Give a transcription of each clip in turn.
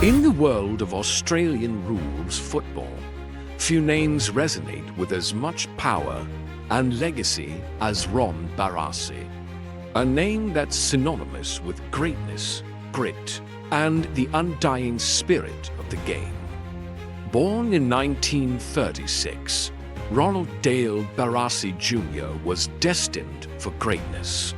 In the world of Australian rules football, few names resonate with as much power and legacy as Ron Barassi, a name that's synonymous with greatness, grit, and the undying spirit of the game. Born in 1936, Ronald Dale Barassi Jr. was destined for greatness.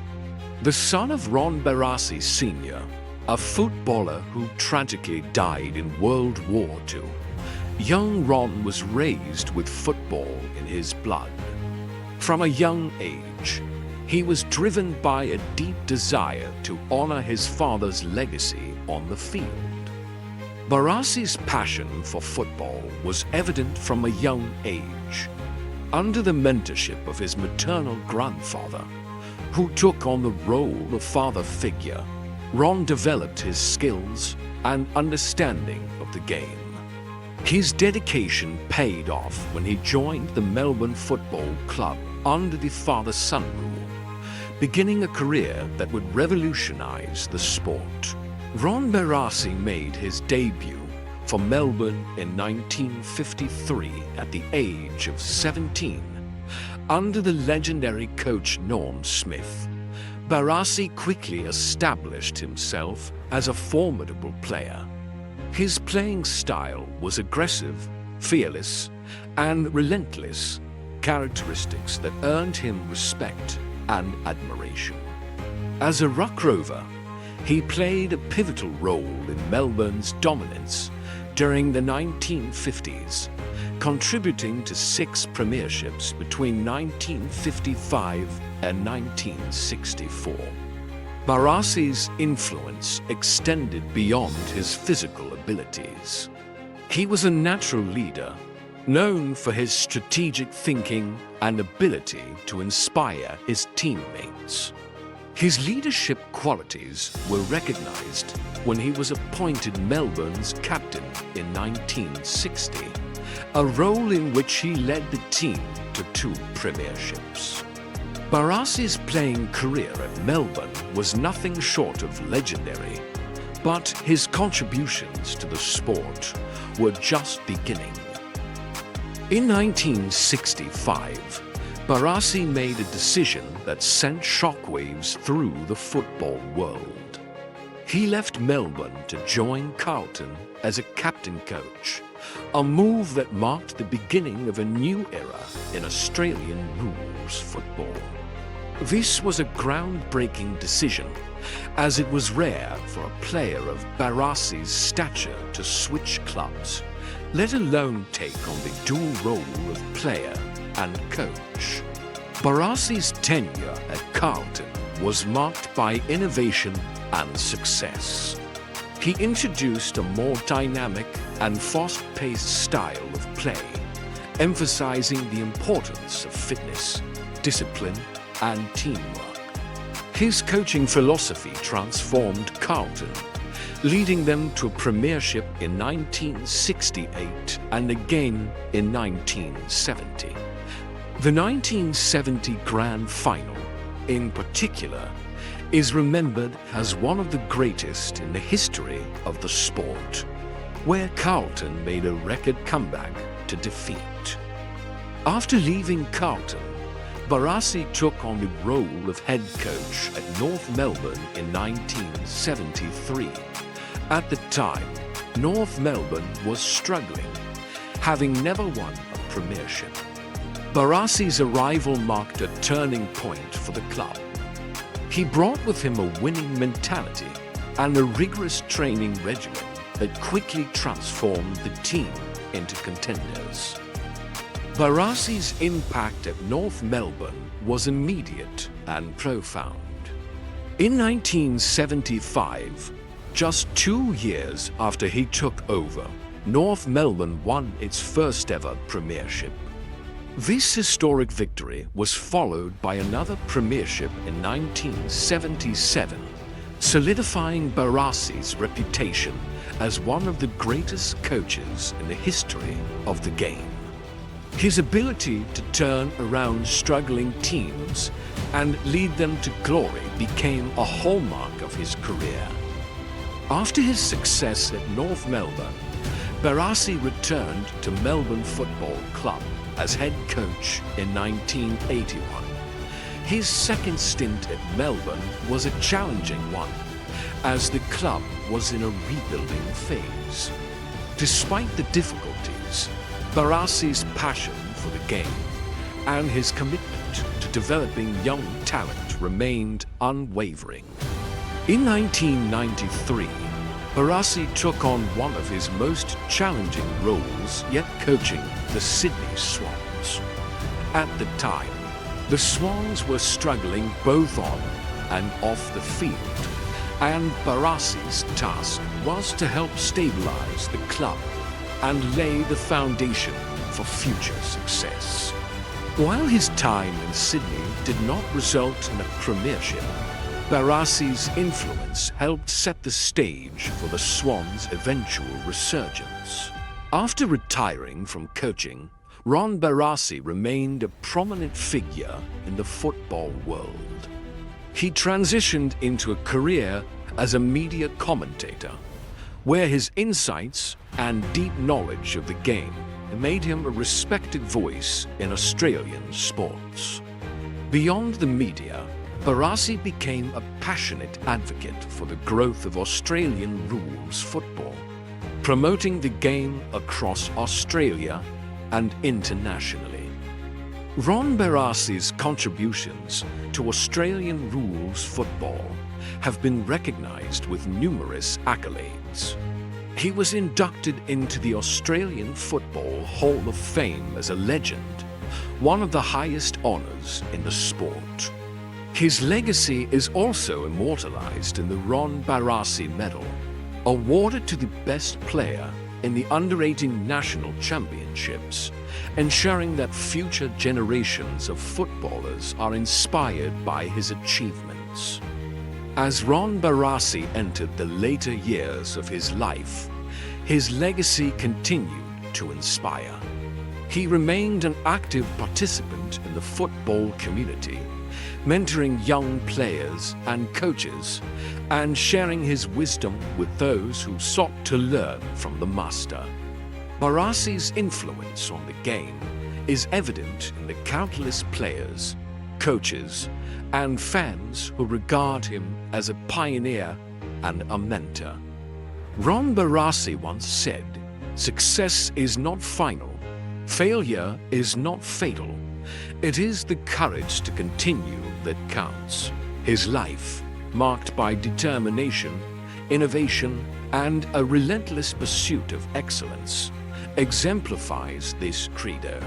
The son of Ron Barassi Sr., a footballer who tragically died in World War II, young Ron was raised with football in his blood. From a young age, he was driven by a deep desire to honor his father's legacy on the field. Barassi's passion for football was evident from a young age. Under the mentorship of his maternal grandfather, who took on the role of father figure, Ron developed his skills and understanding of the game. His dedication paid off when he joined the Melbourne Football Club under the father-son rule, beginning a career that would revolutionize the sport. Ron Barassi made his debut for Melbourne in 1953 at the age of 17. Under the legendary coach Norm Smith, Barassi quickly established himself as a formidable player. His playing style was aggressive, fearless, and relentless, characteristics that earned him respect and admiration. As a ruck rover, he played a pivotal role in Melbourne's dominance during the 1950s, contributing to 6 premierships between 1955 and 1964. Barassi's influence extended beyond his physical abilities. He was a natural leader, known for his strategic thinking and ability to inspire his teammates. His leadership qualities were recognized when he was appointed Melbourne's captain in 1960, a role in which he led the team to 2 premierships. Barassi's playing career at Melbourne was nothing short of legendary, but his contributions to the sport were just beginning. In 1965, Barassi made a decision that sent shockwaves through the football world. He left Melbourne to join Carlton as a captain coach, a move that marked the beginning of a new era in Australian rules football. This was a groundbreaking decision, as it was rare for a player of Barassi's stature to switch clubs, let alone take on the dual role of player and coach. Barassi's tenure at Carlton was marked by innovation and success. He introduced a more dynamic and fast-paced style of play, emphasizing the importance of fitness, discipline, and teamwork. His coaching philosophy transformed Carlton, leading them to a premiership in 1968 and again in 1970. The 1970 Grand Final, in particular, is remembered as one of the greatest in the history of the sport, where Carlton made a record comeback to defeat. After leaving Carlton, Barassi took on the role of head coach at North Melbourne in 1973. At the time, North Melbourne was struggling, having never won a premiership. Barassi's arrival marked a turning point for the club. He brought with him a winning mentality and a rigorous training regimen that quickly transformed the team into contenders. Barassi's impact at North Melbourne was immediate and profound. In 1975, just 2 years after he took over, North Melbourne won its first ever premiership. This historic victory was followed by another premiership in 1977, solidifying Barassi's reputation as one of the greatest coaches in the history of the game. His ability to turn around struggling teams and lead them to glory became a hallmark of his career. After his success at North Melbourne, Barassi returned to Melbourne Football Club as head coach in 1981. His second stint at Melbourne was a challenging one, as the club was in a rebuilding phase. Despite the difficulties, Barassi's passion for the game and his commitment to developing young talent remained unwavering. In 1993, Barassi took on one of his most challenging roles yet, coaching the Sydney Swans. At the time, the Swans were struggling both on and off the field, and Barassi's task was to help stabilize the club and lay the foundation for future success. While his time in Sydney did not result in a premiership, Barassi's influence helped set the stage for the Swans' eventual resurgence. After retiring from coaching, Ron Barassi remained a prominent figure in the football world. He transitioned into a career as a media commentator, where his insights and deep knowledge of the game made him a respected voice in Australian sports. Beyond the media, Barassi became a passionate advocate for the growth of Australian rules football, promoting the game across Australia and internationally. Ron Barassi's contributions to Australian rules football have been recognized with numerous accolades. He was inducted into the Australian Football Hall of Fame as a legend, one of the highest honors in the sport. His legacy is also immortalized in the Ron Barassi Medal, awarded to the best player in the Under-18 National Championships, ensuring that future generations of footballers are inspired by his achievements. As Ron Barassi entered the later years of his life, his legacy continued to inspire. He remained an active participant in the football community, mentoring young players and coaches, and sharing his wisdom with those who sought to learn from the master. Barassi's influence on the game is evident in the countless players, coaches, and fans who regard him as a pioneer and a mentor. Ron Barassi once said, "Success is not final. Failure is not fatal. It is the courage to continue that counts." His life, marked by determination, innovation, and a relentless pursuit of excellence, exemplifies this credo.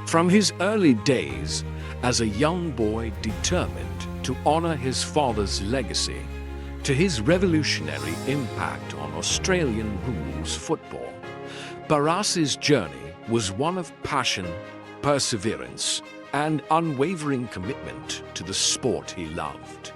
From his early days as a young boy determined to honor his father's legacy, to his revolutionary impact on Australian rules football, Barassi's journey was one of passion, perseverance, and unwavering commitment to the sport he loved.